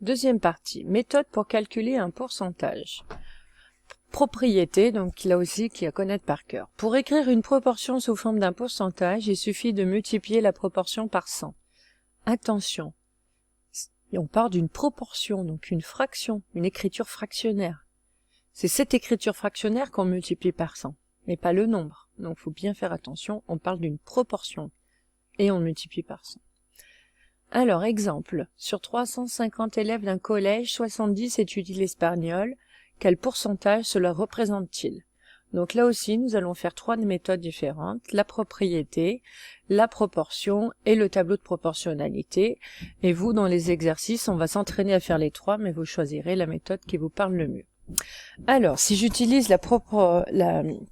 Deuxième partie, méthode pour calculer un pourcentage. Propriété, donc là aussi qui à connaître par cœur. Pour écrire une proportion sous forme d'un pourcentage, il suffit de multiplier la proportion par 100. Attention, et on part d'une proportion, donc une fraction, une écriture fractionnaire. C'est cette écriture fractionnaire qu'on multiplie par 100, mais pas le nombre. Donc il faut bien faire attention, on parle d'une proportion et on multiplie par 100. Alors, exemple, sur 350 élèves d'un collège, 70 étudient l'espagnol. Quel pourcentage cela représente-t-il? Donc là aussi, nous allons faire trois méthodes différentes, la propriété, la proportion et le tableau de proportionnalité. Et vous, dans les exercices, on va s'entraîner à faire les trois, mais vous choisirez la méthode qui vous parle le mieux. Alors, si j'utilise la propriété,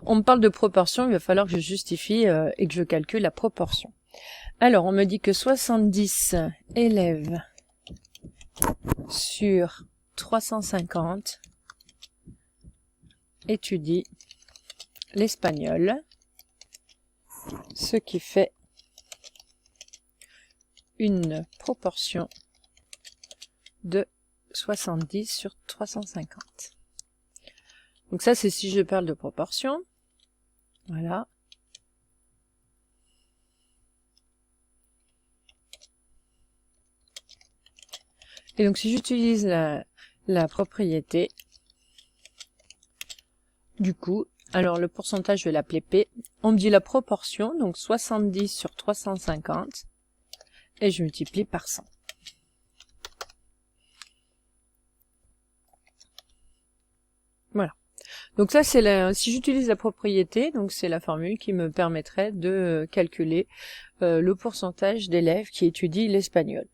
on me parle de proportion, il va falloir que je justifie et que je calcule la proportion. Alors, on me dit que 70 élèves sur 350 étudient l'espagnol, ce qui fait une proportion de 70 sur 350. Donc ça, c'est si je parle de proportion. Voilà. Et donc si j'utilise la propriété, du coup, alors le pourcentage, je vais l'appeler P. On me dit la proportion, donc 70 sur 350, et je multiplie par 100. Voilà. Donc ça, c'est si j'utilise la propriété, donc c'est la formule qui me permettrait de calculer le pourcentage d'élèves qui étudient l'espagnol.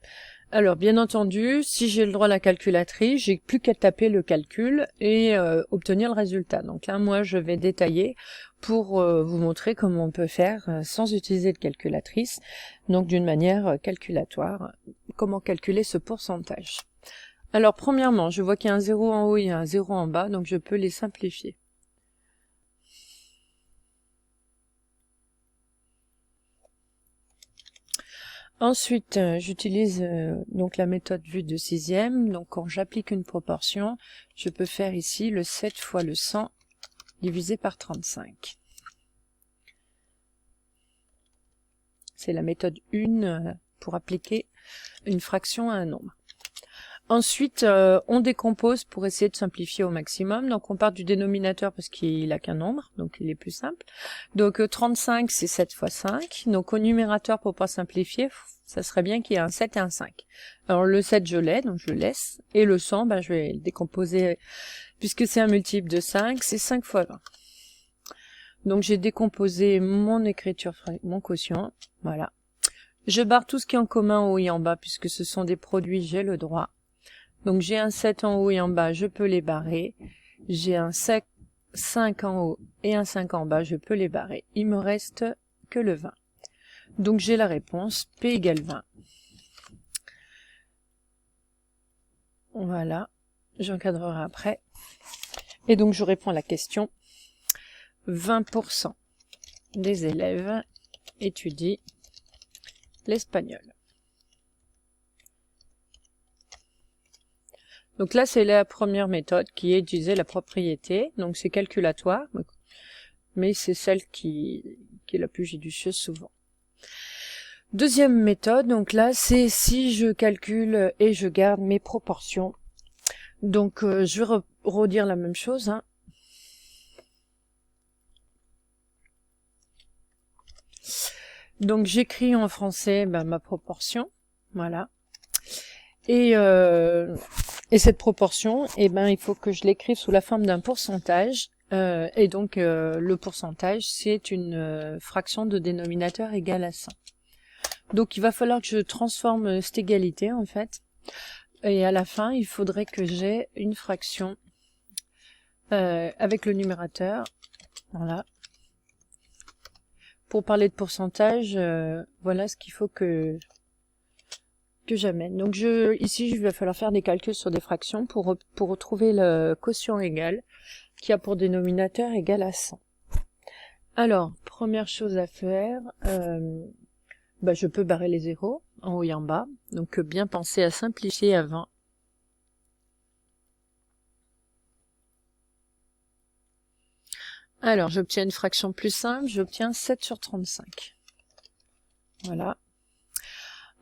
Alors, bien entendu, si j'ai le droit à la calculatrice, j'ai plus qu'à taper le calcul et obtenir le résultat. Donc là, moi, je vais détailler pour vous montrer comment on peut faire sans utiliser de calculatrice, donc d'une manière calculatoire, comment calculer ce pourcentage. Alors, premièrement, je vois qu'il y a un 0 en haut et un 0 en bas, donc je peux les simplifier. Ensuite, j'utilise donc la méthode vue de sixième. Donc, quand j'applique une proportion, je peux faire ici le 7 fois le 100 divisé par 35. C'est la méthode 1 pour appliquer une fraction à un nombre. Ensuite, on décompose pour essayer de simplifier au maximum. Donc, on part du dénominateur parce qu'il n'a qu'un nombre, donc il est plus simple. Donc, 35, c'est 7 fois 5. Donc, au numérateur, pour pas simplifier, ça serait bien qu'il y ait un 7 et un 5. Alors, le 7, je l'ai, donc je le laisse. Et le 100, ben, je vais le décomposer, puisque c'est un multiple de 5, c'est 5 fois 20. Donc, j'ai décomposé mon écriture, mon quotient. Voilà. Je barre tout ce qui est en commun en haut et en bas, puisque ce sont des produits, j'ai le droit. Donc j'ai un 7 en haut et en bas, je peux les barrer. J'ai un 5 en haut et un 5 en bas, je peux les barrer. Il me reste que le 20. Donc j'ai la réponse, P égale 20. Voilà, j'encadrerai après. Et donc je réponds à la question. 20% des élèves étudient l'espagnol. Donc là, c'est la première méthode qui est d'utiliser la propriété. Donc c'est calculatoire, mais c'est celle qui est la plus judicieuse souvent. Deuxième méthode, donc là, c'est si je calcule et je garde mes proportions. Donc je vais redire la même chose. Hein. Donc j'écris en français ma proportion, voilà. Et cette proportion, il faut que je l'écrive sous la forme d'un pourcentage. Et donc, le pourcentage, c'est une fraction de dénominateur égale à 100. Donc, il va falloir que je transforme cette égalité, en fait. Et à la fin, il faudrait que j'ai une fraction avec le numérateur. Voilà. Pour parler de pourcentage, voilà ce qu'il faut que j'amène. Donc ici, il va falloir faire des calculs sur des fractions pour retrouver le quotient égal qui a pour dénominateur égal à 100. Alors, première chose à faire, bah, je peux barrer les zéros en haut et en bas. Donc bien penser à simplifier avant. Alors j'obtiens une fraction plus simple, j'obtiens 7 sur 35. Voilà.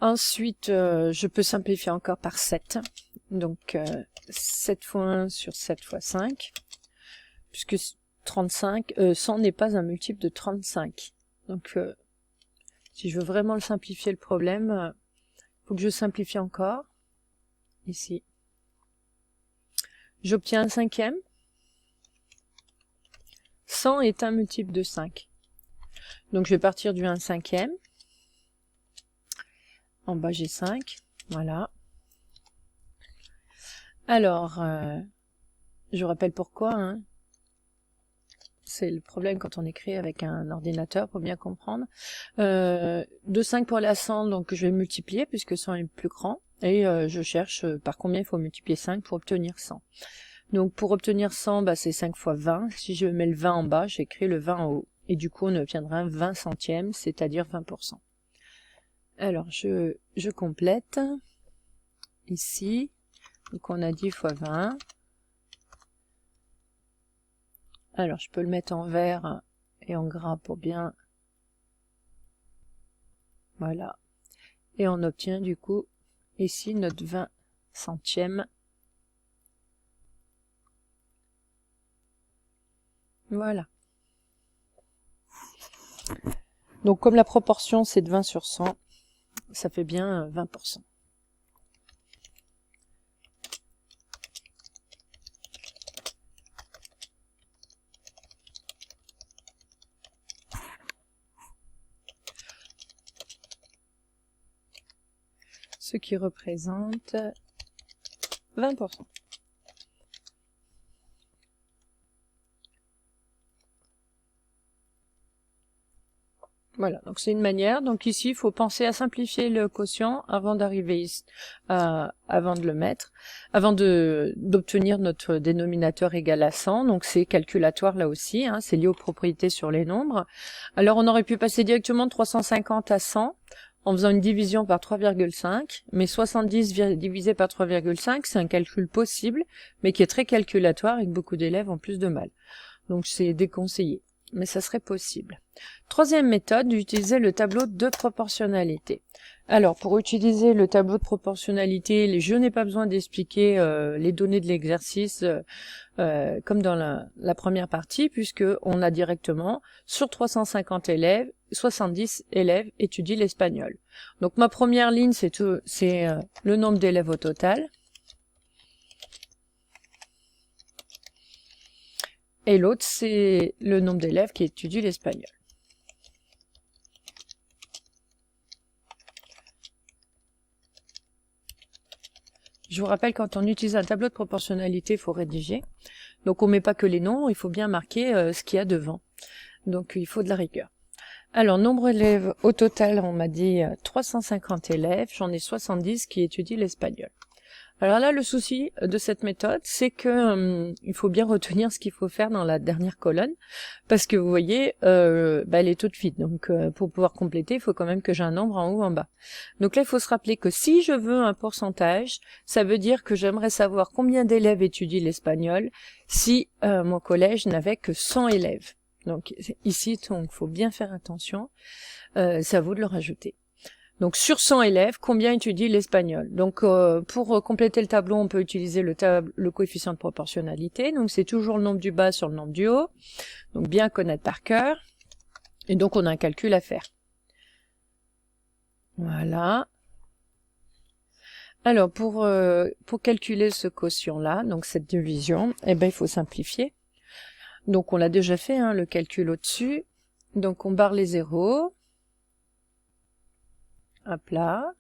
Ensuite, je peux simplifier encore par 7. Donc 7 fois 1 sur 7 fois 5. Puisque 35, 100 n'est pas un multiple de 35. Donc si je veux vraiment le simplifier le problème, faut que je simplifie encore. Ici. J'obtiens un cinquième. 100 est un multiple de 5. Donc je vais partir du 1 cinquième. En bas j'ai 5. Voilà. Alors, je rappelle pourquoi. Hein. C'est le problème quand on écrit avec un ordinateur, pour bien comprendre. De 5 pour aller à 100, donc je vais multiplier puisque 100 est plus grand. Et je cherche par combien il faut multiplier 5 pour obtenir 100. Donc pour obtenir 100, bah, c'est 5 fois 20. Si je mets le 20 en bas, j'écris le 20 en haut. Et du coup, on obtiendra un 20 centièmes, c'est-à-dire 20%. Alors, je complète. Ici, donc on a 10 fois 20. Alors, je peux le mettre en vert et en gras pour bien... Voilà. Et on obtient du coup, ici, notre 20 centièmes. Voilà. Donc comme la proportion c'est de 20 sur 100, ça fait bien 20%. Ce qui représente 20%. Voilà, donc c'est une manière. Donc ici, il faut penser à simplifier le quotient avant d'arriver avant de le mettre, avant d'obtenir notre dénominateur égal à 100. Donc c'est calculatoire là aussi, hein, c'est lié aux propriétés sur les nombres. Alors on aurait pu passer directement de 350 à 100 en faisant une division par 3,5, mais 70 divisé par 3,5, c'est un calcul possible, mais qui est très calculatoire et que beaucoup d'élèves ont plus de mal. Donc c'est déconseillé. Mais ça serait possible. Troisième méthode, d'utiliser le tableau de proportionnalité. Alors, pour utiliser le tableau de proportionnalité, je n'ai pas besoin d'expliquer les données de l'exercice comme dans la première partie, puisque on a directement, sur 350 élèves, 70 élèves étudient l'espagnol. Donc ma première ligne, c'est le nombre d'élèves au total. Et l'autre, c'est le nombre d'élèves qui étudient l'espagnol. Je vous rappelle, quand on utilise un tableau de proportionnalité, il faut rédiger. Donc on met pas que les noms, il faut bien marquer ce qu'il y a devant. Donc il faut de la rigueur. Alors, nombre d'élèves au total, on m'a dit 350 élèves, j'en ai 70 qui étudient l'espagnol. Alors là, le souci de cette méthode, c'est que il faut bien retenir ce qu'il faut faire dans la dernière colonne, parce que vous voyez, elle est toute vide. Donc, pour pouvoir compléter, il faut quand même que j'ai un nombre en haut, en bas. Donc là, il faut se rappeler que si je veux un pourcentage, ça veut dire que j'aimerais savoir combien d'élèves étudient l'espagnol si mon collège n'avait que 100 élèves. Donc ici, il faut bien faire attention. C'est à vous de le rajouter. Donc sur 100 élèves, combien étudient l'espagnol? Donc pour compléter le tableau, on peut utiliser le coefficient de proportionnalité. Donc c'est toujours le nombre du bas sur le nombre du haut. Donc bien connaître par cœur. Et donc on a un calcul à faire. Voilà. Alors pour calculer ce quotient-là, donc cette division, il faut simplifier. Donc on l'a déjà fait, hein, le calcul au-dessus. Donc on barre les zéros. Hop là.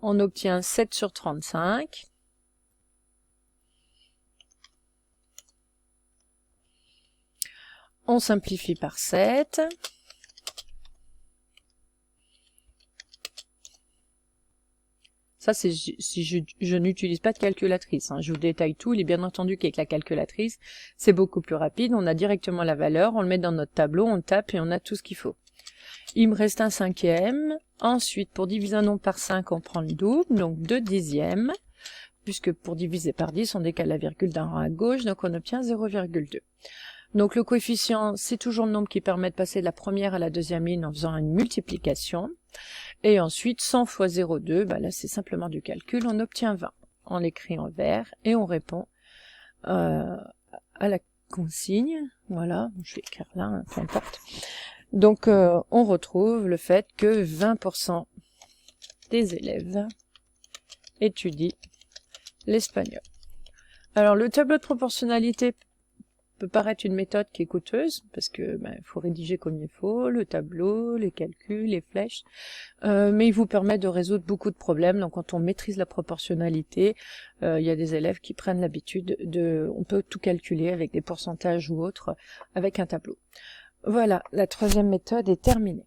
On obtient 7 sur 35. On simplifie par 7. Ça, c'est si je n'utilise pas de calculatrice. Hein. Je vous détaille tout. Il est bien entendu qu'avec la calculatrice, c'est beaucoup plus rapide. On a directement la valeur, on le met dans notre tableau, on tape et on a tout ce qu'il faut. Il me reste un cinquième. Ensuite, pour diviser un nombre par 5, on prend le double, donc 2 dixièmes, puisque pour diviser par 10, on décale la virgule d'un rang à gauche, donc on obtient 0,2. Donc le coefficient, c'est toujours le nombre qui permet de passer de la première à la deuxième ligne en faisant une multiplication. Et ensuite, 100 fois 0,2, bah là c'est simplement du calcul, on obtient 20. On l'écrit en vert et on répond à la consigne. Voilà, je vais écrire là, hein, peu importe. Donc on retrouve le fait que 20% des élèves étudient l'espagnol. Alors le tableau de proportionnalité peut paraître une méthode qui est coûteuse, parce que faut rédiger comme il faut, le tableau, les calculs, les flèches, mais il vous permet de résoudre beaucoup de problèmes. Donc quand on maîtrise la proportionnalité, il y a des élèves qui prennent l'habitude on peut tout calculer avec des pourcentages ou autres, avec un tableau. Voilà, la troisième méthode est terminée.